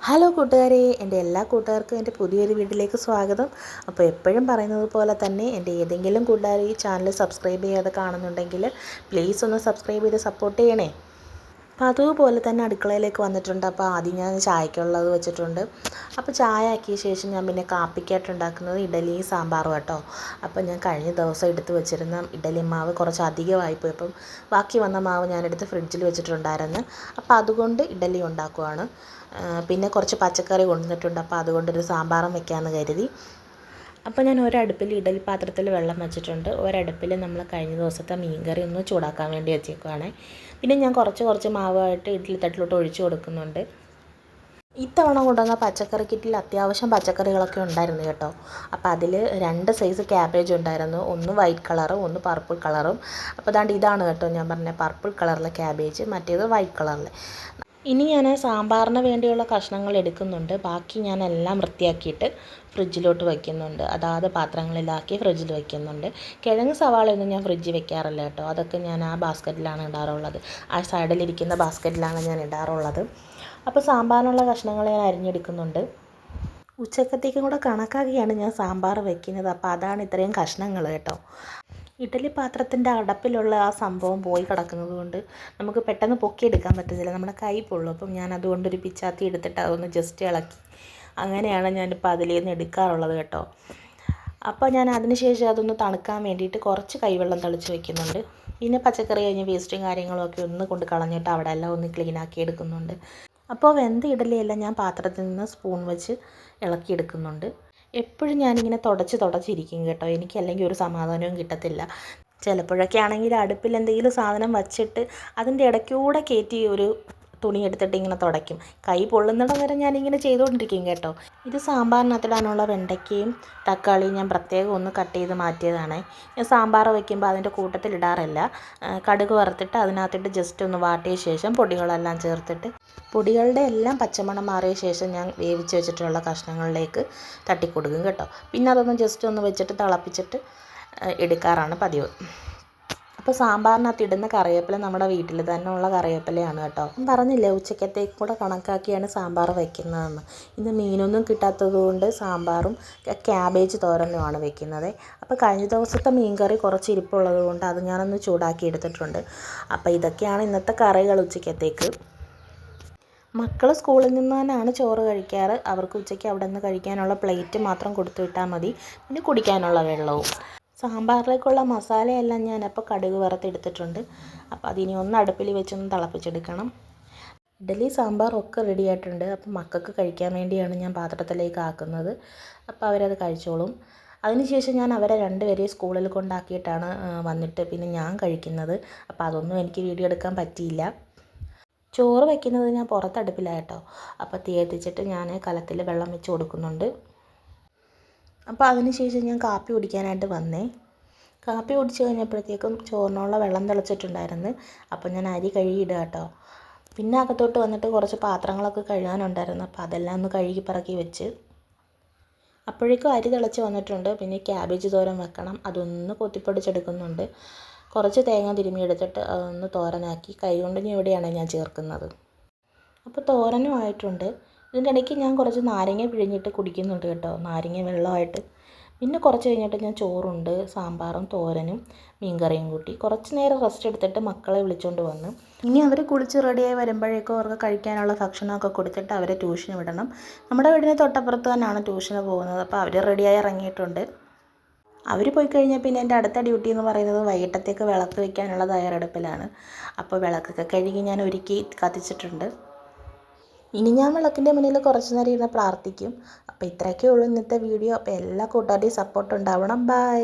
Hello കൂട്ടുകാരെ, എൻ്റെ എല്ലാ കൂട്ടുകാർക്കും എൻ്റെ പുതിയൊരു വീട്ടിലേക്ക് സ്വാഗതം. അപ്പോൾ എപ്പോഴും പറയുന്നത് പോലെ തന്നെ എൻ്റെ ഏതെങ്കിലും കൂട്ടുകാർ ഈ ചാനൽ സബ്സ്ക്രൈബ് ചെയ്യാതെ കാണുന്നുണ്ടെങ്കിൽ പ്ലീസ് ഒന്ന് സബ്സ്ക്രൈബ് ചെയ്ത് സപ്പോർട്ട് ചെയ്യണേ. അപ്പോൾ അതുപോലെ തന്നെ അടുക്കളയിലേക്ക് വന്നിട്ടുണ്ട്. അപ്പോൾ ആദ്യം ഞാൻ ചായക്കുള്ളത് വെച്ചിട്ടുണ്ട്. അപ്പോൾ ചായ ആക്കിയ ശേഷം ഞാൻ പിന്നെ കാപ്പിക്കായിട്ട് ഉണ്ടാക്കുന്നത് ഇഡലിയും സാമ്പാറും കേട്ടോ. അപ്പോൾ ഞാൻ കഴിഞ്ഞ ദിവസം എടുത്ത് വെച്ചിരുന്ന ഇഡലി മാവ് കുറച്ച് അധികമായിപ്പോയി. അപ്പം ബാക്കി വന്ന മാവ് ഞാനെടുത്ത് ഫ്രിഡ്ജിൽ വെച്ചിട്ടുണ്ടായിരുന്നു. അപ്പോൾ അതുകൊണ്ട് ഇഡലി ഉണ്ടാക്കുവാണ്. പിന്നെ കുറച്ച് പച്ചക്കറി കൊണ്ടുവന്നിട്ടുണ്ട്. അപ്പോൾ അതുകൊണ്ടൊരു സാമ്പാറും വെക്കാമെന്ന് കരുതി. അപ്പോൾ ഞാൻ ഒരടുപ്പിൽ ഇഡലി പാത്രത്തിൽ വെള്ളം വെച്ചിട്ടുണ്ട്. ഒരടുപ്പിൽ നമ്മൾ കഴിഞ്ഞ ദിവസത്തെ മീൻകറി ഒന്ന് ചൂടാക്കാൻ വേണ്ടി വെച്ചേക്കുവാണ്. പിന്നെ ഞാൻ കുറച്ച് മാവായിട്ട് ഇഡ്ഡലി തട്ടിലോട്ട് ഒഴിച്ചു കൊടുക്കുന്നുണ്ട്. ഇത്തവണ കൊണ്ടുവന്ന പച്ചക്കറി കിറ്റിൽ അത്യാവശ്യം പച്ചക്കറികളൊക്കെ ഉണ്ടായിരുന്നു കേട്ടോ. അപ്പോൾ അതിൽ 2 സൈസ് ക്യാബേജ് ഉണ്ടായിരുന്നു. ഒന്ന് വൈറ്റ് കളറും ഒന്ന് പർപ്പിൾ കളറും. അപ്പോൾ ദാണ്ട് ഇതാണ് കേട്ടോ ഞാൻ പറഞ്ഞ പർപ്പിൾ കളറിലെ ക്യാബേജ്, മറ്റേത് വൈറ്റ് കളറിലെ. ഇനി ഞാൻ സാമ്പാറിന് വേണ്ടിയുള്ള കഷ്ണങ്ങൾ എടുക്കുന്നുണ്ട്. ബാക്കി ഞാൻ എല്ലാം വൃത്തിയാക്കിയിട്ട് ഫ്രിഡ്ജിലോട്ട് വയ്ക്കുന്നുണ്ട്. അതാത് പാത്രങ്ങളിലാക്കി ഫ്രിഡ്ജിൽ വയ്ക്കുന്നുണ്ട്. കിഴങ്ങ് സവാളയൊന്നും ഞാൻ ഫ്രിഡ്ജിൽ വെക്കാറില്ല കേട്ടോ. അതൊക്കെ ഞാൻ ആ ബാസ്ക്കറ്റിലാണ് ഇടാറുള്ളത്. ആ സൈഡിലിരിക്കുന്ന ബാസ്ക്കറ്റിലാണ് ഞാൻ ഇടാറുള്ളത്. അപ്പോൾ സാമ്പാറിനുള്ള കഷ്ണങ്ങൾ ഞാൻ അരിഞ്ഞെടുക്കുന്നുണ്ട്. ഉച്ചക്കത്തേക്കും കൂടെ കണക്കാക്കിയാണ് ഞാൻ സാമ്പാർ വെക്കുന്നത്. അപ്പോൾ അതാണ് ഇത്രയും കഷ്ണങ്ങൾ കേട്ടോ. ഇഡലി പാത്രത്തിൻ്റെ അടപ്പിലുള്ള ആ സംഭവം പോയി കിടക്കുന്നത് കൊണ്ട് നമുക്ക് പെട്ടെന്ന് പൊക്കിയെടുക്കാൻ പറ്റുന്നില്ല, നമ്മുടെ കൈ പൊള്ളും. അപ്പം ഞാൻ അതുകൊണ്ടൊരു പിച്ചാത്തി എടുത്തിട്ട് അതൊന്ന് ജസ്റ്റ് ഇളക്കി, അങ്ങനെയാണ് ഞാനിപ്പോൾ അതിലേന്ന് എടുക്കാറുള്ളത് കേട്ടോ. അപ്പോൾ ഞാൻ അതിന് ശേഷം അതൊന്ന് തണുക്കാൻ വേണ്ടിയിട്ട് കുറച്ച് കൈവെള്ളം തളിച്ച് വെക്കുന്നുണ്ട്. പിന്നെ പച്ചക്കറി കഴിഞ്ഞ് വേസ്റ്റും കാര്യങ്ങളൊക്കെ ഒന്ന് കൊണ്ട് കളഞ്ഞിട്ട് അവിടെ എല്ലാം ഒന്ന് ക്ലീനാക്കി എടുക്കുന്നുണ്ട്. അപ്പോൾ വെന്ത ഇഡലിയെല്ലാം ഞാൻ പാത്രത്തിൽ നിന്ന് സ്പൂൺ വെച്ച് ഇളക്കിയെടുക്കുന്നുണ്ട്. എപ്പോഴും ഞാനിങ്ങനെ തുടച്ചിരിക്കും കേട്ടോ. എനിക്ക് അല്ലെങ്കിൽ ഒരു സമാധാനവും കിട്ടത്തില്ല. ചിലപ്പോഴൊക്കെ ആണെങ്കിൽ അടുപ്പിൽ എന്തെങ്കിലും സാധനം വച്ചിട്ട് അതിൻ്റെ ഇടയ്ക്കൂടെ കയറ്റി ഒരു തുണി എടുത്തിട്ട് ഇങ്ങനെ തുടയ്ക്കും. കൈ പൊള്ളുന്നിടം വരെ ഞാനിങ്ങനെ ചെയ്തുകൊണ്ടിരിക്കും കേട്ടോ. ഇത് സാമ്പാറിനകത്തിടാനുള്ള വെണ്ടയ്ക്കയും തക്കാളിയും ഞാൻ പ്രത്യേകം ഒന്ന് കട്ട് ചെയ്ത് മാറ്റിയതാണ്. ഞാൻ സാമ്പാർ വയ്ക്കുമ്പോൾ അതിൻ്റെ കൂട്ടത്തിലിടാറില്ല. കടുക് വറുത്തിട്ട് അതിനകത്തിട്ട് ജസ്റ്റ് ഒന്ന് വാട്ടിയ ശേഷം പൊടികളെല്ലാം ചേർത്തിട്ട് പൊടികളുടെ എല്ലാം പച്ചമണം മാറിയ ശേഷം ഞാൻ വേവിച്ച് വെച്ചിട്ടുള്ള കഷ്ണങ്ങളിലേക്ക് തട്ടിക്കൊടുക്കും കേട്ടോ. പിന്നെ അതൊന്ന് ജസ്റ്റ് ഒന്ന് വെച്ചിട്ട് തിളപ്പിച്ചിട്ട് എടുക്കാറാണ് പതിവ്. അപ്പോൾ സാമ്പാറിനകത്ത് ഇടുന്ന കറിവേപ്പില നമ്മുടെ വീട്ടിൽ തന്നെ ഉള്ള കറിവേപ്പിലയാണ് കേട്ടോ. പറഞ്ഞില്ലേ ഉച്ചക്കത്തേക്ക് കൂടെ കണക്കാക്കിയാണ് സാമ്പാർ വയ്ക്കുന്നതെന്ന്. ഇന്ന് മീനൊന്നും കിട്ടാത്തത് കൊണ്ട് സാമ്പാറും ക്യാബേജ് തോരനുമാണ് വെക്കുന്നത്. അപ്പോൾ കഴിഞ്ഞ ദിവസത്തെ മീൻകറി കുറച്ച് ഇരിപ്പുള്ളത് കൊണ്ട് അത് ഞാനൊന്ന് ചൂടാക്കി എടുത്തിട്ടുണ്ട്. അപ്പോൾ ഇതൊക്കെയാണ് ഇന്നത്തെ കറികൾ ഉച്ചക്കത്തേക്ക്. മക്കൾ സ്കൂളിൽ നിന്ന് തന്നെയാണ് ചോറ് കഴിക്കാറ്. അവർക്ക് ഉച്ചയ്ക്ക് അവിടെ നിന്ന് കഴിക്കാനുള്ള പ്ലേറ്റ് മാത്രം കൊടുത്തു വിട്ടാൽ മതി, പിന്നെ കുടിക്കാനുള്ള വെള്ളവും. സാമ്പാറിലേക്കുള്ള മസാലയെല്ലാം ഞാനപ്പോൾ കടുക് വറുത്തെടുത്തിട്ടുണ്ട്. അപ്പോൾ അതിനി ഒന്ന് അടുപ്പിൽ വെച്ചൊന്ന് തിളപ്പിച്ചെടുക്കണം. ഇഡലി സാമ്പാറൊക്കെ റെഡി ആയിട്ടുണ്ട്. അപ്പോൾ മക്കൾക്ക് കഴിക്കാൻ വേണ്ടിയാണ് ഞാൻ പാത്രത്തിലേക്ക് ആക്കുന്നത്. അപ്പോൾ അവരത് കഴിച്ചോളും. അതിനുശേഷം ഞാൻ അവരെ 2 പേരെയും സ്കൂളിൽ കൊണ്ടാക്കിയിട്ടാണ് വന്നിട്ട് പിന്നെ ഞാൻ കഴിക്കുന്നത്. അപ്പോൾ അതൊന്നും എനിക്ക് വീഡിയോ എടുക്കാൻ പറ്റിയില്ല. ചോറ് വയ്ക്കുന്നത് ഞാൻ പുറത്തടുപ്പിലാണ് കേട്ടോ. അപ്പോൾ തീ കത്തിച്ചിട്ട് ഞാൻ കലത്തിൽ വെള്ളം വെച്ച് കൊടുക്കുന്നുണ്ട്. അപ്പോൾ അതിന് ശേഷം ഞാൻ കാപ്പി കുടിക്കാനായിട്ട് വന്നേ. കാപ്പി കുടിച്ച് കഴിഞ്ഞപ്പോഴത്തേക്കും ചോറിനുള്ള വെള്ളം തിളച്ചിട്ടുണ്ടായിരുന്നു. അപ്പോൾ ഞാൻ അരി കഴുകിയിടുക കേട്ടോ. പിന്നെ അകത്തോട്ട് വന്നിട്ട് കുറച്ച് പാത്രങ്ങളൊക്കെ കഴുകാനുണ്ടായിരുന്നു. അപ്പോൾ അതെല്ലാം ഒന്ന് കഴുകി പറക്കി വെച്ച് അപ്പോഴേക്കും അരി തിളച്ച് വന്നിട്ടുണ്ട്. പിന്നെ ക്യാബേജ് തോരൻ വെക്കണം, അതൊന്ന് കൊത്തിപ്പൊടിച്ചെടുക്കുന്നുണ്ട്. കുറച്ച് തേങ്ങ തിരുമ്മി എടുത്തിട്ട് അതൊന്ന് തോരനാക്കി കൈകൊണ്ട് ഇവിടെയാണ് ഞാൻ ചേർക്കുന്നത്. അപ്പോൾ തോരനും ആയിട്ടുണ്ട്. ഇതിൻ്റെ ഇടയ്ക്ക് ഞാൻ കുറച്ച് നാരങ്ങ പിഴിഞ്ഞിട്ട് കുടിക്കുന്നുണ്ട് കേട്ടോ, നാരങ്ങ വെള്ളമായിട്ട്. പിന്നെ കുറച്ച് കഴിഞ്ഞിട്ട് ഞാൻ ചോറുണ്ട്, സാമ്പാറും തോരനും മീൻകറിയും കൂട്ടി കുറച്ച് നേരം റെസ്റ്റ് എടുത്തിട്ട് മക്കളെ വിളിച്ചുകൊണ്ട് വന്നു. ഇനി അവർ കുളിച്ച് റെഡിയായി വരുമ്പോഴേക്കും അവർക്ക് കഴിക്കാനുള്ള ഭക്ഷണമൊക്കെ കൊടുത്തിട്ട് അവരെ ട്യൂഷന് വിടണം. നമ്മുടെ വീടിന് തൊട്ടപ്പുറത്ത് തന്നെയാണ് ട്യൂഷന് പോകുന്നത്. അപ്പോൾ അവർ റെഡിയായി ഇറങ്ങിയിട്ടുണ്ട്. അവർ പോയി കഴിഞ്ഞാൽ പിന്നെ എൻ്റെ അടുത്ത ഡ്യൂട്ടി എന്ന് പറയുന്നത് വൈകിട്ടത്തേക്ക് വിളക്ക് വയ്ക്കാനുള്ള തയ്യാറെടുപ്പിലാണ്. അപ്പോൾ വിളക്കൊക്കെ കഴുകി ഞാൻ ഒരുക്കി കത്തിച്ചിട്ടുണ്ട്. ഇനി ഞാൻ വിളക്കിൻ്റെ മുന്നിൽ കുറച്ച് നേരം ഇരുന്ന് പ്രാർത്ഥിക്കും. അപ്പോൾ ഇത്രയൊക്കെ ഉള്ളൂ ഇന്നത്തെ വീഡിയോ. അപ്പോൾ എല്ലാ കൂട്ടുകാരുടെയും സപ്പോർട്ട് ഉണ്ടാവണം. ബൈ.